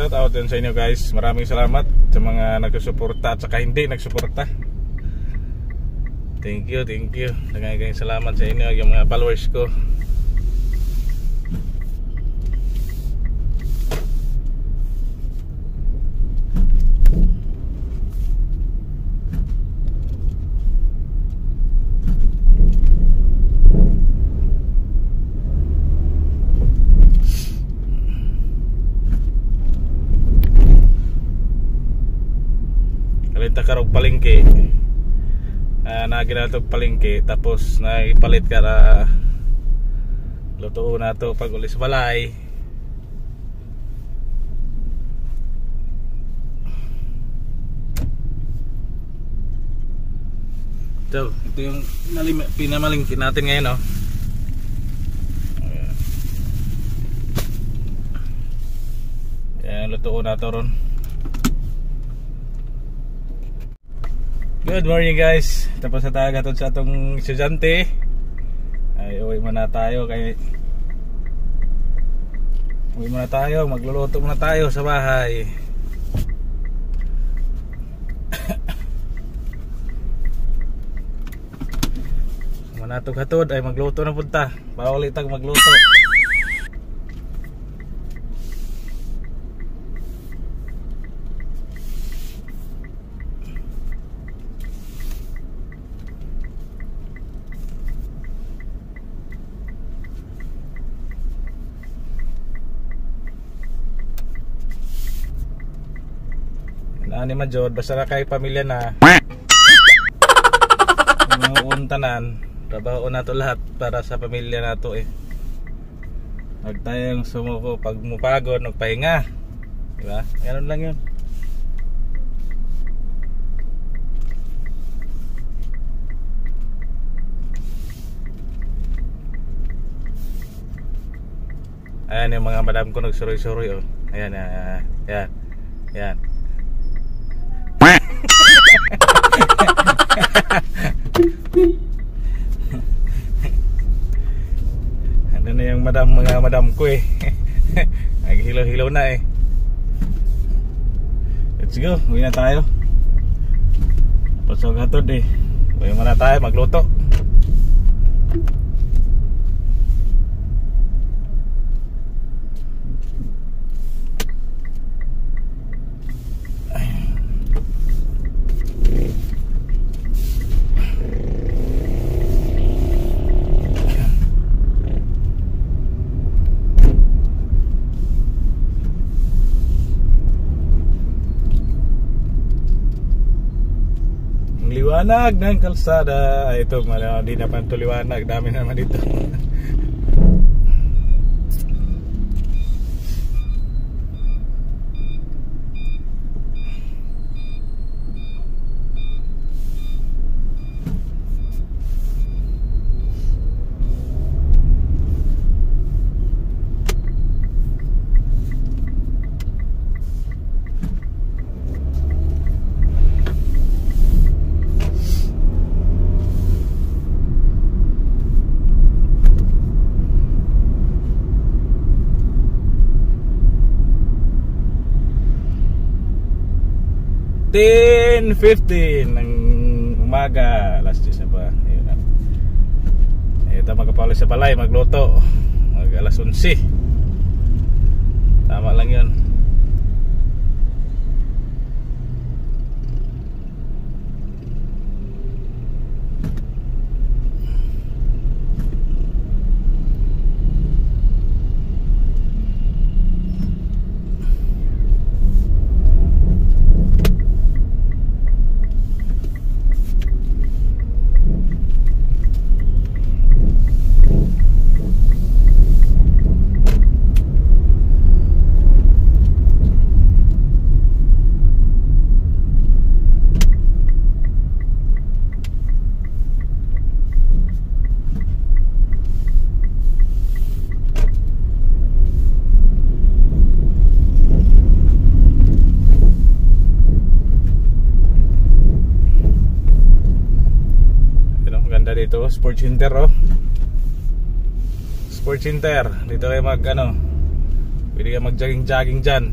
shout out din sa inyo guys. Maraming salamat sa mga nagsusuporta at saka hindi nagsuporta. Thank you. Daghang salamat sa inyo, yung mga followers ko. Kalita karong palengke. Naginatog palengke tapos naipalit ka na luto na to pag uli sa balay. So, ito yung pinamalingki natin ngayon, no? Ayan, luto na to ron. Good morning guys. Tapos na tayo gatod sa atong estudyante. Ay uwi muna tayo kay uwi muna tayo, magluluto muna tayo sa bahay. Manatog hatod ay magluto na punta. Bawal itag magluto. Ani majod basta na kay pamilya na mga tanan, trabaho na to lahat para sa pamilya nato eh. Wag tayong sumuko pag mupagod magpahinga, di ba? Ganun lang yun. Ayan yung mga madam ko nagsuroy-suroy, oh. Ayan, ayan. Ayan. Ano na yung mga madam ko eh. Naghilaw-hilaw na eh. Let's go, uwi na tayo. Pasok hatod eh. Uwi muna tayo magluto. Liwanag ng kalsada. Ito, hindi naman ito liwanag. Dami naman dito. Ten 15 ng umaga, alas 10 na ba? Ayun na. Ito magkapalo sa balay, magluto. Mag alas 11. Tama lang 'yun. Dito Sports Center, oh. Sports Center. Dito kayo pwede kayo mag jogging dyan.